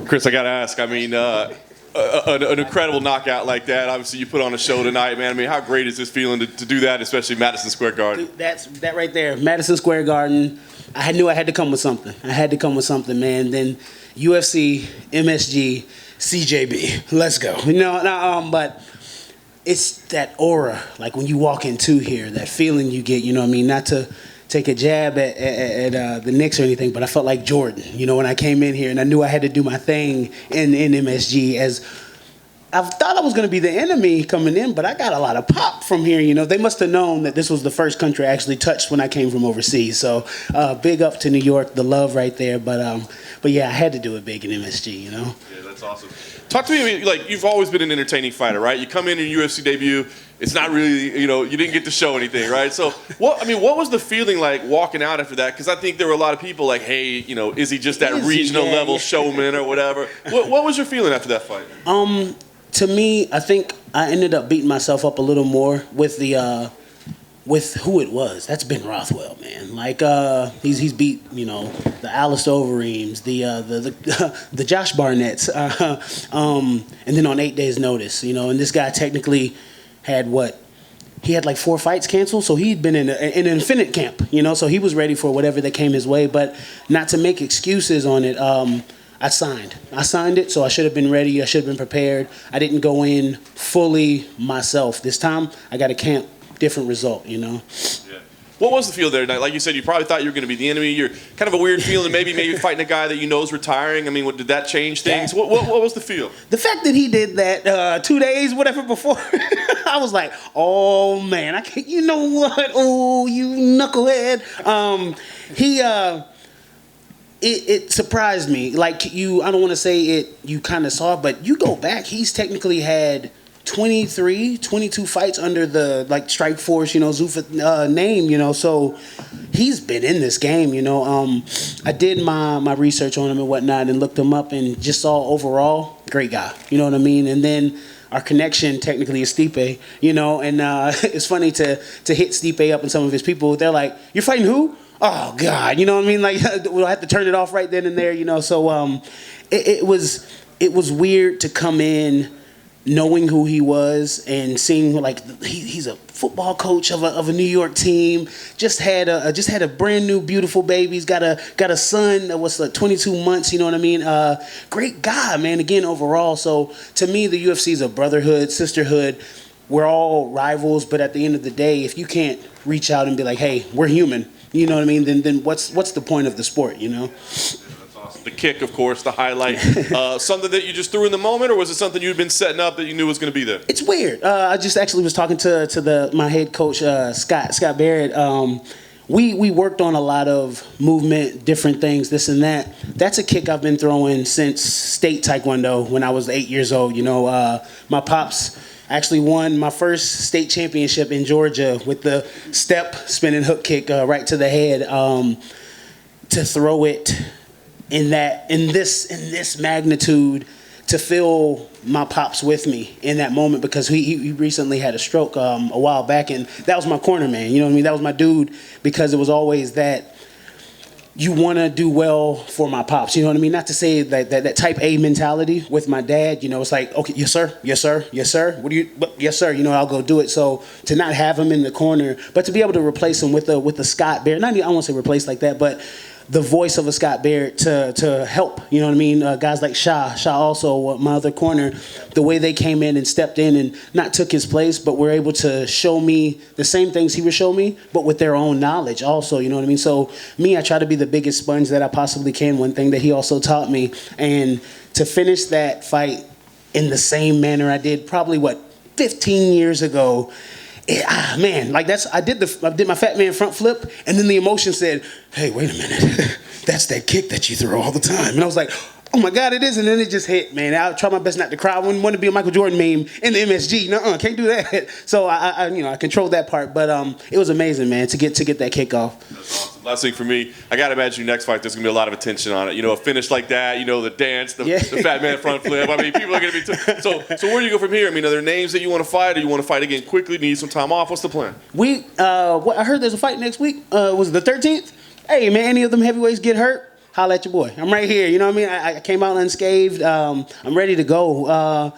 Chris, I got to ask, I mean, an incredible knockout like that. Obviously, you put on a show tonight, man. I mean, how great is this feeling to do that, especially Madison Square Garden? Dude, that right there, Madison Square Garden. I knew I had to come with something. Man. Then UFC, MSG, CJB. Let's go. But it's that aura, like when you walk into here, that feeling you get, you know what I mean? Not to take a jab at the Knicks or anything, but I felt like Jordan, when I came in here, and I knew I had to do my thing in MSG. As I thought I was going to be the enemy coming in, but I got a lot of pop from here. They must have known that this was the first country I actually touched when I came from overseas. So big up to New York, the love right there. But yeah, I had to do it big in MSG. Yeah, that's awesome. Talk to me, like, you've always been an entertaining fighter, right? You come in your UFC debut, it's not really, you didn't get to show anything, right? So, what was the feeling like walking out after that? Because I think there were a lot of people like, hey, is he just that regional level showman or whatever? What was your feeling after that fight? To me, I think I ended up beating myself up a little more with the with who it was. That's Ben Rothwell, man. Like he's beat the Alistair Overeems, the Josh Barnetts, and then on 8 days' notice, and this guy technically had he had like 4 fights canceled, so he'd been in an infinite camp, so he was ready for whatever that came his way. But not to make excuses on it. I signed it, so I should have been ready. I should have been prepared. I didn't go in fully myself. This time, I got a camp different result, Yeah. What was the feel there tonight? Like you said, you probably thought you were going to be the enemy. You're kind of a weird feeling, maybe fighting a guy that is retiring. I mean, did that change things? What was the feel? The fact that he did that 2 days, whatever, before, I was like, oh, man, I can't, you know what? Oh, you knucklehead. It surprised me. Like I don't want to say it, you kind of saw, but you go back, he's technically had 22 fights under the Strike Force, Zuffa name, so he's been in this game, I did my research on him and whatnot and looked him up and just saw overall, great guy, you know what I mean? And then our connection technically is Stipe, and it's funny to hit Stipe up and some of his people, they're like, you're fighting who? Oh God, you know what I mean? Like we'll have to turn it off right then and there, so it was weird to come in knowing who he was and seeing he's a football coach of a New York team. Just had a brand new beautiful baby. He's got a son that was 22 months. You know what I mean? Great guy, man. Again, overall. So to me, the UFC is a brotherhood, sisterhood. We're all rivals, but at the end of the day, if you can't reach out and be like, hey, we're human. You know what I mean? Then what's the point of the sport? The kick, of course, the highlight. Something that you just threw in the moment, or was it something you'd been setting up that you knew was going to be there? It's weird. I just actually was talking to my head coach, Scott Barrett. We worked on a lot of movement, different things, this and that. That's a kick I've been throwing since state taekwondo when I was 8 years old. My pops actually won my first state championship in Georgia with the step spinning hook kick right to the head. To throw it in this magnitude, to feel my pops with me in that moment, because he recently had a stroke a while back, and that was my corner man. You know what I mean? That was my dude, because it was always that you want to do well for my pops. You know what I mean? Not to say that type A mentality with my dad. It's like, okay, yes sir, yes sir, yes sir. Yes sir. I'll go do it. So to not have him in the corner, but to be able to replace him with the Scott Barrett. I won't say replace like that, but the voice of a Scott Barrett to help, you know what I mean? Guys like Shah also, my other corner, the way they came in and stepped in and not took his place, but were able to show me the same things he would show me, but with their own knowledge also, you know what I mean? So me, I try to be the biggest sponge that I possibly can, one thing that he also taught me. And to finish that fight in the same manner I did probably, 15 years ago, man, like I did my fat man front flip, and then the emotion said, hey, wait a minute, that's that kick that you throw all the time. And I was like, oh my God, it is. And then it just hit, man. I'll try my best not to cry. I wouldn't want to be a Michael Jordan meme in the MSG. No, can't do that. So I controlled that part, but it was amazing, man, to get that kick off. That's awesome. Last thing for me, I got to imagine your next fight, there's going to be a lot of attention on it. You know, a finish like that, you know, the dance, the fat man front flip. I mean, people are going to be... So where do you go from here? I mean, are there names that you want to fight, or you want to fight again quickly, need some time off? What's the plan? I heard there's a fight next week. Was it the 13th? Hey, man, any of them heavyweights get hurt? Holla at your boy. I'm right here. You know what I mean? I came out unscathed. I'm ready to go.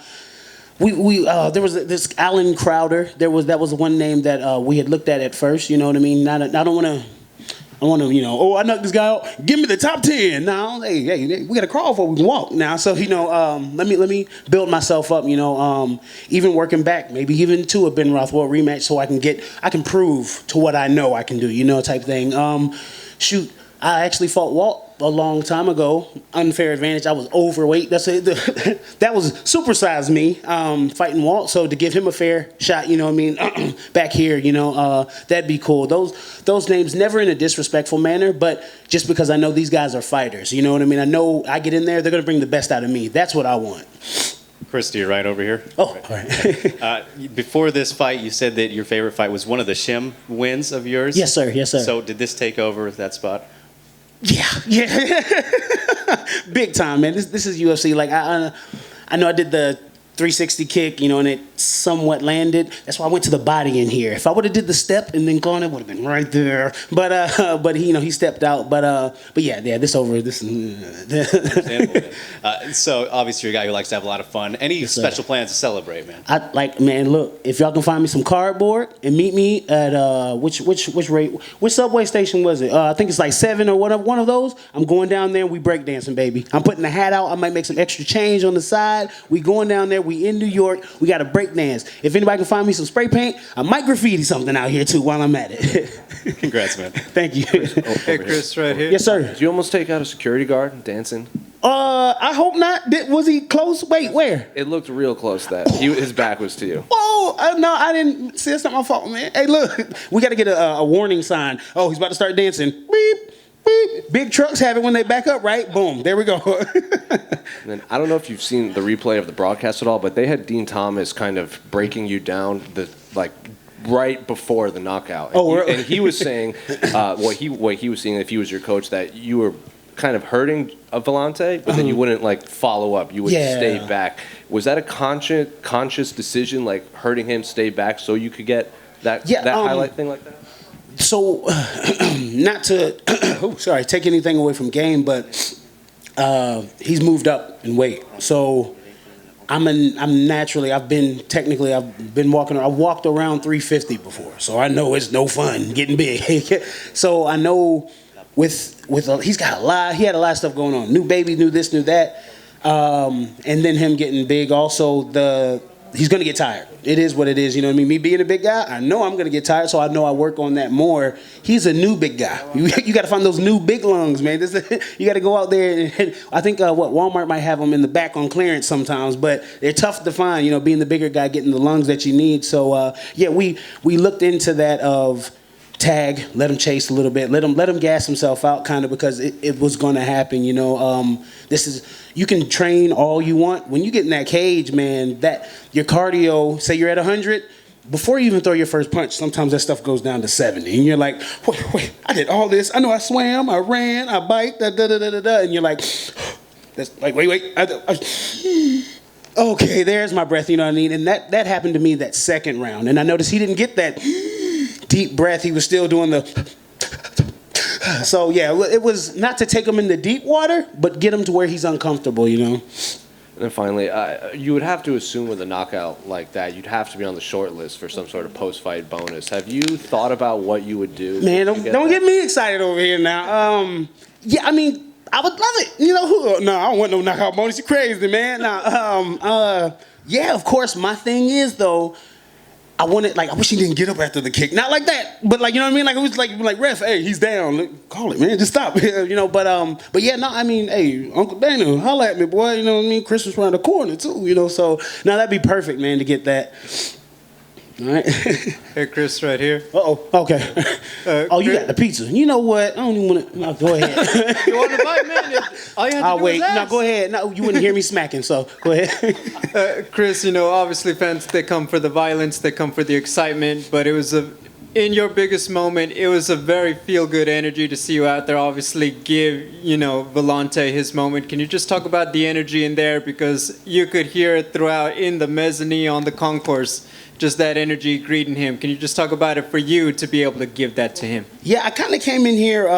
There was this Alan Crowder. That was one name that we had looked at first. You know what I mean? I don't want to. I want to, I knocked this guy out. Give me the top 10 now. Hey, we got to crawl before we can walk now. So, let me build myself up. Even working back, maybe even to a Ben Rothwell rematch, so I can prove to what I know I can do. Type thing. I actually fought Walt a long time ago. Unfair advantage. I was overweight. That's it. That was supersized me fighting Walt. So to give him a fair shot, back here, that'd be cool. Those names, never in a disrespectful manner, but just because I know these guys are fighters. You know what I mean? I know I get in there, they're gonna bring the best out of me. That's what I want. Chris, you're right over here. Oh, all right. Before this fight, you said that your favorite fight was one of the Shim wins of yours. Yes, sir. Yes, sir. So did this take over that spot? Yeah. Big time, man. This is UFC. Like I know I did the 360 kick, and it somewhat landed. That's why I went to the body in here. If I would have did the step and then gone, it would have been right there. But he stepped out. But yeah, this over. This. So obviously you're a guy who likes to have a lot of fun. Any special plans to celebrate, man? Look, if y'all can find me some cardboard and meet me at which subway station was it? I think it's like 7 or one of those. I'm going down there. We breakdancing, baby. I'm putting the hat out. I might make some extra change on the side. We going down there. We in New York. We got to break dance. If anybody can find me some spray paint, I might graffiti something out here too while I'm at it. Congrats, man. Thank you. Hey, Chris, right here. Yes, sir. Did you almost take out a security guard dancing? I hope not. Was he close? Wait, where? It looked real close that his back was to you. Oh, no, I didn't see. It's not my fault, man. Hey, look, we got to get a warning sign. Oh, he's about to start dancing. Beep, beep. Big trucks have it when they back up, right? Boom, there we go. And then, I don't know if you've seen the replay of the broadcast at all, but they had Dean Thomas kind of breaking you down right before the knockout. And he was saying what he was saying, if he was your coach, that you were kind of hurting Vellante, but then you wouldn't follow up. You would stay back. Was that a conscious decision, hurting him, stay back, so you could get that highlight thing like that? So, not to take anything away from game, but he's moved up in weight. So I've been walking. I walked around 350 before, so I know it's no fun getting big. So I know he's got a lot. He had a lot of stuff going on. New baby, new this, new that, and then him getting big. Also, he's gonna get tired. It is what it is. You know what I mean? Me being a big guy, I know I'm gonna get tired, so I know I work on that more. He's a new big guy. You got to find those new big lungs, man. You got to go out there, and I think Walmart might have them in the back on clearance sometimes, but they're tough to find. Being the bigger guy, getting the lungs that you need. So we looked into that of tag, let him chase a little bit, let him gas himself out, kind of, because it was going to happen. You can train all you want. When you get in that cage, man, that your cardio, say you're at 100, before you even throw your first punch, sometimes that stuff goes down to 70, and you're like, wait, I did all this. I know I swam, I ran, I biked, and you're like, that's like, wait, okay, there's my breath. You know what I mean? And that happened to me that second round, and I noticed he didn't get that deep breath. He was still doing the. So yeah, it was not to take him into deep water, but get him to where he's uncomfortable. And then finally, you would have to assume with a knockout like that, you'd have to be on the short list for some sort of post-fight bonus. Have you thought about what you would do? Man, don't get me excited over here now. Yeah, I mean, I would love it. No, I don't want no knockout bonus. You crazy, man. Yeah, of course. My thing is though, I wish he didn't get up after the kick. Not like that, but you know what I mean? It was like ref, hey, he's down. Call it, man. Just stop. But yeah, no, I mean, hey, Uncle Dana, holla at me, boy. You know what I mean? Christmas around the corner too. So now that'd be perfect, man, to get that. All right. Hey, Chris, right here. Okay. You got the pizza. You know what? I don't even want to. No, go ahead. You want to bite, man? All you have to I'll do wait. is ask. No, go ahead. No, you wouldn't hear me smacking, so go ahead. Chris, obviously fans, they come for the violence, they come for the excitement, but it was an in your biggest moment, it was a very feel-good energy to see you out there. Obviously, give Vellante his moment. Can you just talk about the energy in there, because you could hear it throughout in the mezzanine on the concourse, just that energy greeting him. Can you just talk about it for you to be able to give that to him? Yeah, I kind of came in here.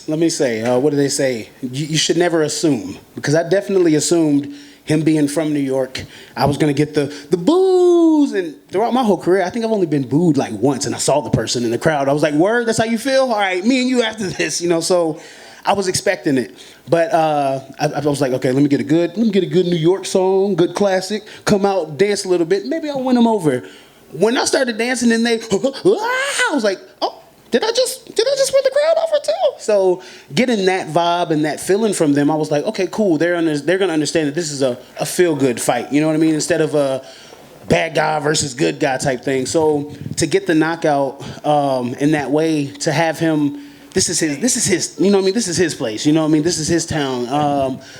Let me say, what do they say? You should never assume, because I definitely assumed him being from New York, I was gonna get the boos, and throughout my whole career, I think I've only been booed like once, and I saw the person in the crowd. I was like, "Word, that's how you feel? All right, me and you after this," So I was expecting it, but I was like, "Okay, let me get a good New York song, good classic, come out, dance a little bit, maybe I'll win them over." When I started dancing, and I was like, "Oh, did I just win the crowd over too?" So getting that vibe and that feeling from them, I was like, okay, cool. They're gonna understand that this is a feel good fight. You know what I mean? Instead of a bad guy versus good guy type thing. So to get the knockout in that way, to have him. This is his, you know what I mean? This is his place, you know what I mean? This is his town.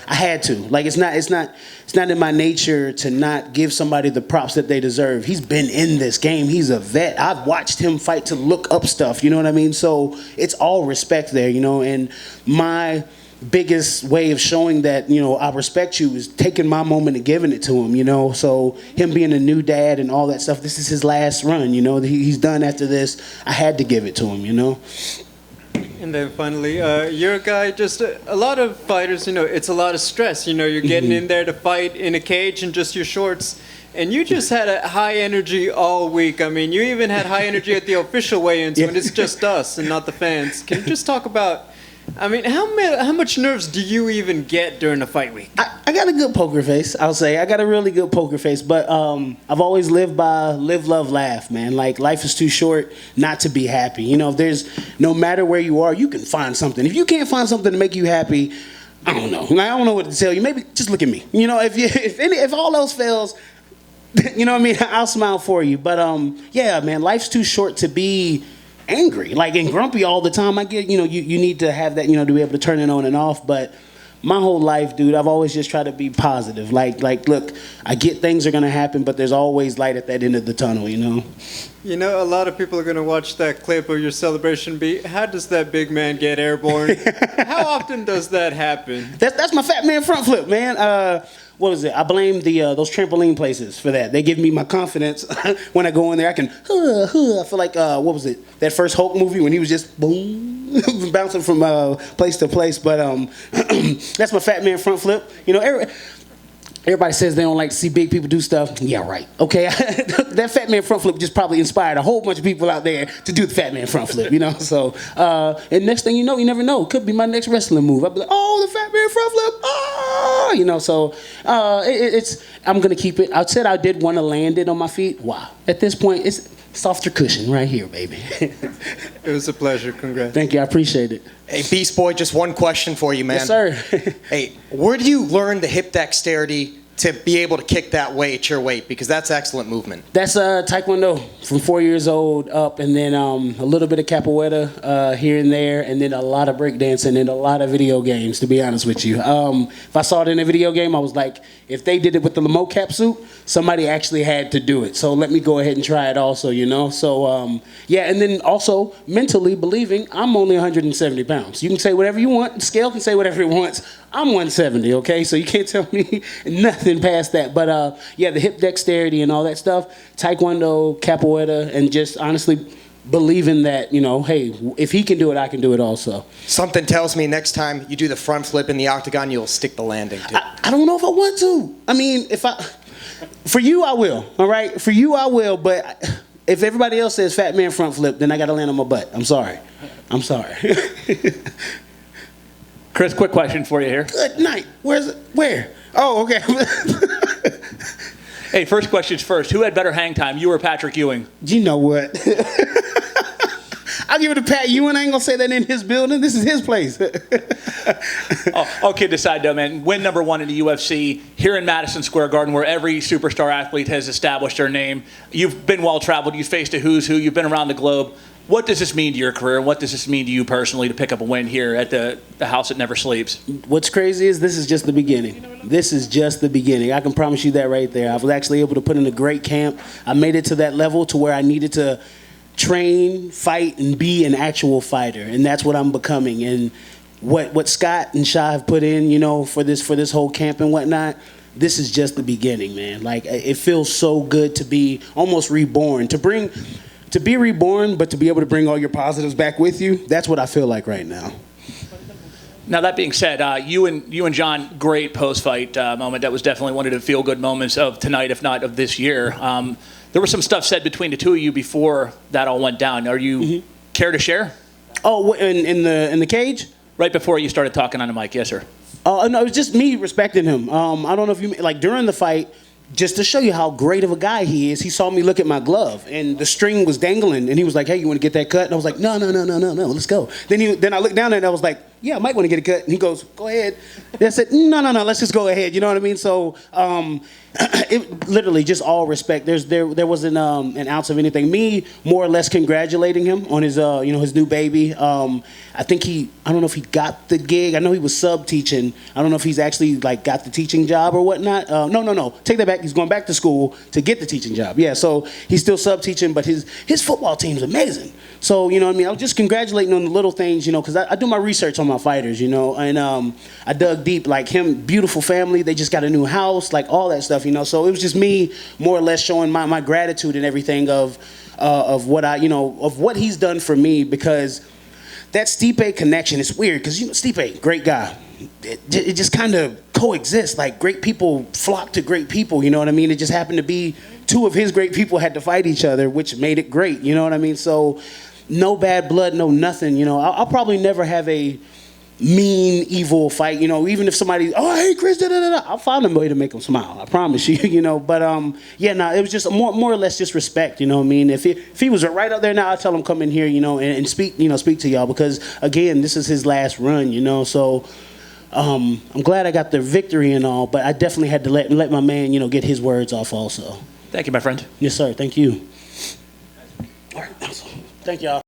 I had to. Like, it's not in my nature to not give somebody the props that they deserve. He's been in this game. He's a vet. I've watched him fight to look up stuff, you know what I mean? So it's all respect there, and my biggest way of showing that, I respect you is taking my moment and giving it to him, So him being a new dad and all that stuff, this is his last run, He's done after this. I had to give it to him, And then finally, you're a guy, just a lot of fighters, it's a lot of stress. You're getting in there to fight in a cage in just your shorts. And you just had a high energy all week. I mean, you even had high energy at the official weigh-ins when it's just us and not the fans. Can you just talk about, how much nerves do you even get during a fight week? I got a good poker face, I'll say. I got a really good poker face, but I've always lived by live, love, laugh, man. Like, life is too short not to be happy. No matter where you are, you can find something. If you can't find something to make you happy, I don't know. I don't know what to tell you. Maybe just look at me. If all else fails, you know what I mean? I'll smile for you. But yeah, man, life's too short to be angry, and grumpy all the time. I get, you need to have that, to be able to turn it on and off. But my whole life, dude, I've always just tried to be positive. Like, look, I get things are gonna happen, but there's always light at that end of the tunnel, A lot of people are gonna watch that clip of your celebration. How does that big man get airborne? How often does that happen? That's my fat man front flip, man. What was it? I blame those trampoline places for that. They give me my confidence when I go in there. I can, I feel like, what was it? That first Hulk movie when he was just boom, bouncing from place to place. But that's my fat man front flip. Everybody says they don't like to see big people do stuff. Yeah, right. Okay, that fat man front flip just probably inspired a whole bunch of people out there to do the fat man front flip, So, and next thing you know, you never know. It could be my next wrestling move. I'll be like, oh, the fat man front flip. Oh, So it's. I'm gonna keep it. I said I did want to land it on my feet. Wow. At this point, it's softer cushion right here, baby. It was a pleasure. Congrats. Thank you. I appreciate it. Hey, Beast Boy, just one question for you, man. Yes, sir. Hey, where do you learn the hip dexterity to be able to kick that way at your weight? Because that's excellent movement. That's Taekwondo from 4 years old up, and then a little bit of capoeira here and there, and then a lot of breakdancing and a lot of video games, to be honest with you. If I saw it in a video game, I was like, if they did it with the mocap suit, somebody actually had to do it. So let me go ahead and try it also, So, yeah, and then also mentally believing I'm only 170 pounds. You can say whatever you want. The scale can say whatever it wants. I'm 170, okay? So you can't tell me nothing past that. But, yeah, the hip dexterity and all that stuff, Taekwondo, capoeira, and just honestly believing that, hey, if he can do it, I can do it also. Something tells me next time you do the front flip in the octagon, you'll stick the landing, too. I don't know if I want to. I mean, for you, I will, all right? For you, I will, but if everybody else says fat man front flip, then I got to land on my butt. I'm sorry. Chris, quick question for you here. Good night. Where? Oh, okay. Hey, first question's first. Who had better hang time, you or Patrick Ewing? You know what? I'll give it to Pat Ewing. I ain't gonna say that in his building. This is his place. All kidding aside, though, man. Win number one in the UFC here in Madison Square Garden, where every superstar athlete has established their name. You've been well-traveled. You've faced a who's who. You've been around the globe. What does this mean to your career? What does this mean to you personally to pick up a win here at the house that never sleeps? What's crazy is this is just the beginning. This is just the beginning. I can promise you that right there. I was actually able to put in a great camp. I made it to that level to where I needed to train, fight, and be an actual fighter, and that's what I'm becoming. And what Scott and Sha have put in, for this whole camp and whatnot, this is just the beginning, man. Like, it feels so good to be almost reborn, to be reborn, but to be able to bring all your positives back with you. That's what I feel like right now. Now, that being said, you and John, great post-fight moment. That was definitely one of the feel-good moments of tonight, if not of this year. There was some stuff said between the two of you before that all went down. Are you care to share? Oh, in the cage? Right before you started talking on the mic, yes, sir. No, it was just me respecting him. I don't know if you, like, during the fight, just to show you how great of a guy he is, he saw me look at my glove, and the string was dangling, and he was like, hey, you want to get that cut? And I was like, no, let's go. Then I looked down and I was like, yeah, I might want to get a cut. And he goes, go ahead. Then I said, no, let's just go ahead. You know what I mean? So it literally just all respect. There wasn't an ounce of anything. Me more or less congratulating him on his his new baby. I think I don't know if he got the gig. I know he was sub teaching. I don't know if he's actually like got the teaching job or whatnot. No. Take that back. He's going back to school to get the teaching job. Yeah, so he's still sub teaching, but his football team's amazing. So I was just congratulating on the little things, because I do my research on my fighters, and I dug deep, like him, beautiful family. They just got a new house, like all that stuff, So it was just me more or less showing my gratitude and everything of what of what he's done for me, because that Stipe connection is weird, because Stipe, great guy. It just kind of coexists. Like, great people flock to great people, you know what I mean? It just happened to be two of his great people had to fight each other, which made it great, you know what I mean? So no bad blood, no nothing, I'll probably never have a mean, evil fight, even if somebody, oh, hey, Chris, I'll find a way to make them smile. I promise you, But it was just more or less just respect, what I mean? If he was right up there now, I'd tell him come in here, and speak, speak to y'all, because again, this is his last run, So I'm glad I got the victory and all, but I definitely had to let my man, get his words off also. Thank you, my friend. Yes, sir. Thank you. All right. Thank y'all.